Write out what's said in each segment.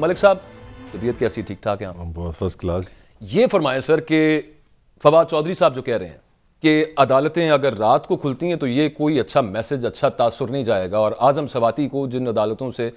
ملک صاحب طبیعت کیسی ٹھیک ٹھاک ہے؟ بہت فرسٹ کلاس۔ یہ فرمائیں سر کہ فواد چودھری صاحب جو کہہ رہے ہیں کہ عدالتیں اگر رات کو کھلتی ہیں تو یہ کوئی اچھا میسج، اچھا تاثر نہیں جائے گا، اور اعظم سواتی کو جن عدالتوں سے،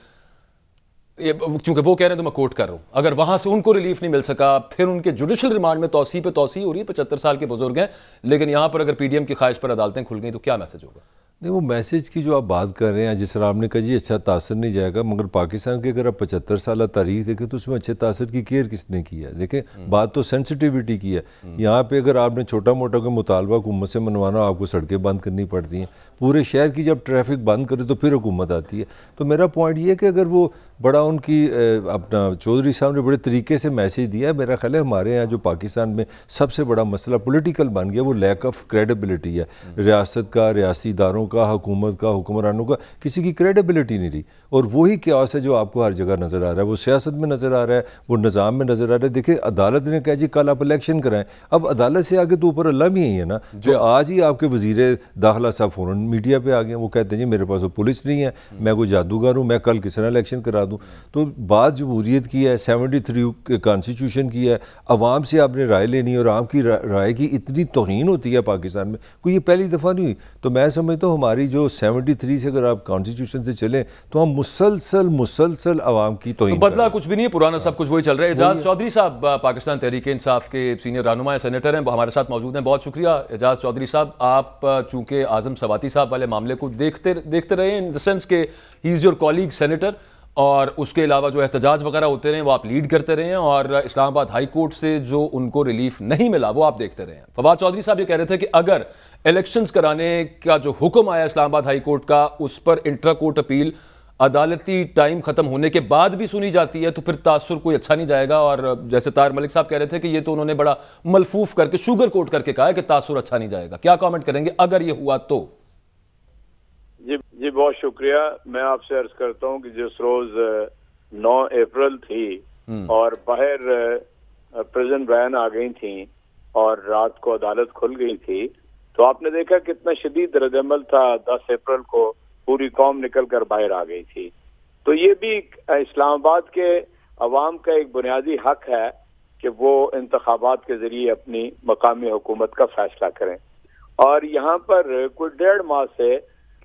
چونکہ وہ کہہ رہے ہیں تو میں کوٹ کر رہا ہوں، اگر وہاں سے ان کو ریلیف نہیں مل سکا، پھر ان کے جوڈیشل ریمانڈ میں توسیع پہ توسیع ہو رہی ہے، 75 سال کے بزرگ ہیں، لیکن یہاں پر اگر پی ڈی ایم کی خواہش پر عدالتیں کھل گئیں تو کیا میسج ہوگا؟ نہیں، وہ میسج کی جو آپ بات کر رہے ہیں، جس طرح آپ نے کہا جی اچھا تاثر نہیں جائے گا، مگر پاکستان کے اگر آپ 75 سالہ تاریخ دیکھیں تو اس میں اچھے تاثر کی کیئر کس نے کی ہے؟ دیکھیں بات تو سینسٹیوٹی کی ہے۔ یہاں پہ اگر آپ نے چھوٹا موٹا کوئی مطالبہ حکومت سے منوانا، آپ کو سڑکیں بند کرنی پڑتی ہیں، پورے شہر کی جب ٹریفک بند کرے تو پھر حکومت آتی ہے۔ تو میرا پوائنٹ یہ ہے کہ اگر وہ بڑا ان کی اپنا چودھری صاحب نے بڑے طریقے سے میسیج دیا ہے، میرا خیال ہے ہمارے یہاں جو پاکستان میں سب سے بڑا مسئلہ پولیٹیکل بن گیا وہ لیک آف کریڈیبلٹی ہے، ریاست کا، ریاستی اداروں کا، حکومت کا، حکمرانوں کا، کسی کی کریڈیبلٹی نہیں رہی، اور وہی کیاس ہے جو آپ کو ہر جگہ نظر آ رہا ہے، وہ سیاست میں نظر آ رہا ہے، وہ نظام میں نظر آ رہا ہے۔ دیکھیں عدالت نے کہا جی کل آپ الیکشن کرائیں، اب عدالت سے آگے تو اوپر اللہ بھی ہی ہے نا۔ جو آج ہی آپ کے وزیر داخلہ صاحب فوراً میڈیا پہ آ گئے، وہ کہتے ہیں جی میرے پاس وہ پولیس نہیں ہے، میں کوئی جادوگر ہوں، میں کل کس طرح الیکشن کرا دوں۔ تو بات جمہوریت کی ہے، 73 کے کانسٹیٹیوشن کی ہے، عوام سے آپ نے رائے لینی ہے، اور عوام کی رائے کی اتنی توہین ہوتی ہے پاکستان میں، کوئی یہ پہلی دفعہ نہیں ہوئی۔ تو میں سمجھتا ہوں ہماری جو 73 سے اگر آپ کانسٹیٹیوشن سے چلیں تو ہم مسلسل عوام کی توہین، تو بدلا کچھ بھی نہیں ہے، پرانا سب کچھ وہی چل رہا ہے۔ اعجاز چودھری صاحب پاکستان تحریک انصاف کے سینئر رہنما ہیں، سینیٹر ہیں، ہمارے ساتھ موجود ہیں، بہت شکریہ اعجاز چودھری صاحب۔ آپ چونکہ اعظم سواتی صاحب والے معاملے کو دیکھتے رہے ہیں، ان دا سینس کہ ہی از یور کولیگ سینیٹر، اور اس کے علاوہ جو احتجاج وغیرہ ہوتے رہے ہیں وہ آپ لیڈ کرتے رہے ہیں، اور اسلام آباد ہائی کورٹ سے جو ان کو ریلیف نہیں ملا وہ آپ دیکھتے رہے ہیں۔ فواد چودھری صاحب یہ کہہ رہے تھے کہ اگر الیکشنز کرانے کا جو حکم آیا اسلام آباد ہائی کورٹ کا، اس پر انٹرا کورٹ اپیل عدالتی ٹائم ختم ہونے کے بعد بھی سنی جاتی ہے تو پھر تاثر کوئی اچھا نہیں جائے گا، اور جیسے طاہر ملک صاحب کہہ رہے تھے کہ یہ تو انہوں نے بڑا ملفوف کر کے، شوگر کوٹ کر کے کہا ہے کہ تاثر اچھا نہیں جائے گا۔ کیا کامنٹ کریں گے اگر یہ ہوا تو؟ جی بہت شکریہ۔ میں آپ سے عرض کرتا ہوں کہ جس روز 9 اپریل تھی اور باہر پریزن وین آ گئی تھیں اور رات کو عدالت کھل گئی تھی، تو آپ نے دیکھا کتنا شدید رد عمل تھا۔ 10 اپریل کو پوری قوم نکل کر باہر آ گئی تھی۔ تو یہ بھی اسلام آباد کے عوام کا ایک بنیادی حق ہے کہ وہ انتخابات کے ذریعے اپنی مقامی حکومت کا فیصلہ کریں، اور یہاں پر کوئی 1.5 ماہ سے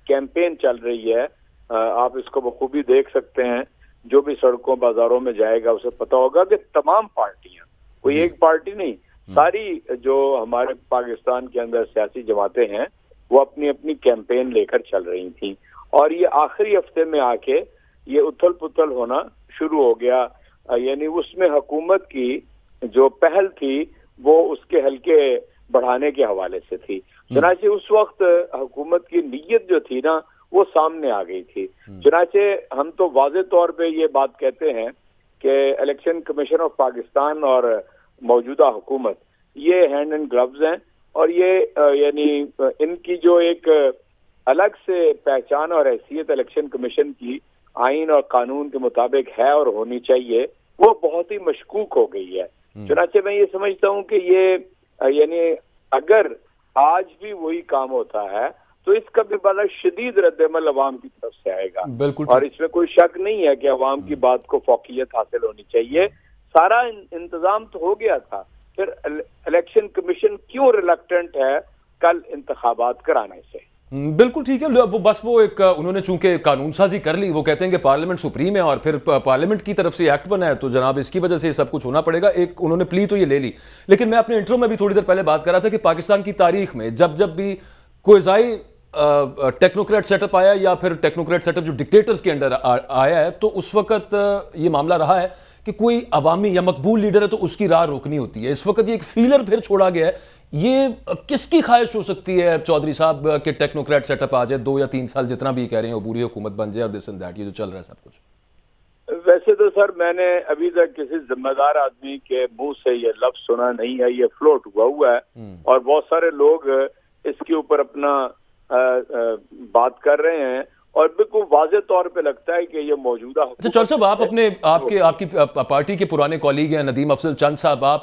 کیمپین چل رہی ہے۔ آپ اس کو بخوبی دیکھ سکتے ہیں، جو بھی سڑکوں بازاروں میں جائے گا اسے پتا ہوگا کہ تمام پارٹیاں، کوئی ایک پارٹی نہیں، ساری جو ہمارے پاکستان کے اندر سیاسی جماعتیں ہیں وہ اپنی اپنی کیمپین لے کر چل رہی تھیں، اور یہ آخری ہفتے میں آ کے یہ اتھل پتھل ہونا شروع ہو گیا۔ یعنی اس میں حکومت کی جو پہل تھی وہ اس کے حلقے بڑھانے کے حوالے سے تھی، چنانچہ اس وقت حکومت کی نیت جو تھی نا وہ سامنے آ گئی تھی۔ چنانچہ ہم تو واضح طور پہ یہ بات کہتے ہیں کہ الیکشن کمیشن آف پاکستان اور موجودہ حکومت یہ ہینڈ اینڈ گلوز ہیں، اور یہ یعنی ان کی جو ایک الگ سے پہچان اور حیثیت الیکشن کمیشن کی آئین اور قانون کے مطابق ہے اور ہونی چاہیے، وہ بہت ہی مشکوک ہو گئی ہے۔ چنانچہ میں یہ سمجھتا ہوں کہ یہ یعنی اگر آج بھی وہی کام ہوتا ہے تو اس کا بھی بڑا شدید رد عمل عوام کی طرف سے آئے گا، اور اس میں کوئی شک نہیں ہے کہ عوام کی بات کو فوقیت حاصل ہونی چاہیے۔ سارا انتظام تو ہو گیا تھا، پھر الیکشن کمیشن کیوں ریلکٹنٹ ہے کل انتخابات کرانے سے؟ بالکل ٹھیک ہے، وہ ایک انہوں نے چونکہ قانون سازی کر لی، وہ کہتے ہیں کہ پارلیمنٹ سپریم ہے، اور پھر پارلیمنٹ کی طرف سے ایکٹ بنا ہے تو جناب اس کی وجہ سے یہ سب کچھ ہونا پڑے گا۔ ایک انہوں نے پلی تو یہ لے لی، لیکن میں اپنے انٹرو میں بھی تھوڑی دیر پہلے بات کر رہا تھا کہ پاکستان کی تاریخ میں جب بھی کوئی ٹیکنوکریٹ سیٹ اپ آیا یا پھر ٹیکنوکریٹ سیٹ اپ جو ڈکٹیٹرز کے انڈر آیا ہے، تو اس وقت یہ معاملہ رہا ہے کہ کوئی عوامی یا مقبول لیڈر ہے تو اس کی راہ روکنی ہوتی ہے۔ اس وقت یہ ایک فیلر پھر چھوڑا گیا ہے، یہ کس کی خواہش ہو سکتی ہے چودھری صاحب کہ ٹیکنوکریٹ سیٹ اپ آ جائے، 2 یا 3 سال جتنا بھی کہہ رہے ہیں وہ پوری حکومت بن جائے، اور دس اینڈ دیٹ، یہ جو چل رہا ہے سب کچھ؟ ویسے تو سر میں نے ابھی تک کسی ذمہ دار آدمی کے منہ سے یہ لفظ سنا نہیں ہے، یہ فلوٹ ہوا ہے، اور بہت سارے لوگ اس کے اوپر اپنا بات کر رہے ہیں، اور بالکل واضح طور پہ لگتا ہے کہ یہ موجودہ چودھری صاحب آپ کی پارٹی کے پرانے کولیگ ہیں ندیم افضل چند صاحب، آپ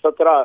$17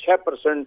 6%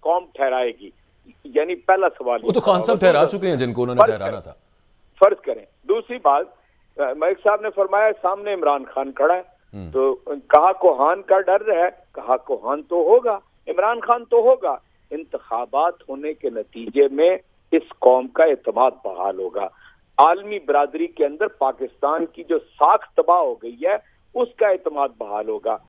قوم ٹھہرائے گی؟ یعنی پہلا سوال وہ تو خان صاحب ٹھہرا چکے ہیں جن کو انہوں نے ٹھہرانا تھا. فرض کریں. دوسری بات، ملک صاحب نے فرمایا سامنے عمران خان کھڑا ہے، تو کہا کوہان کا ڈر ہے، کہا کوہان تو ہوگا، عمران خان تو ہوگا. انتخابات ہونے کے نتیجے میں اس قوم کا اعتماد بحال ہوگا. عالمی برادری کے اندر پاکستان کی جو ساکھ تباہ ہو گئی ہے اس کا اعتماد بحال ہوگا.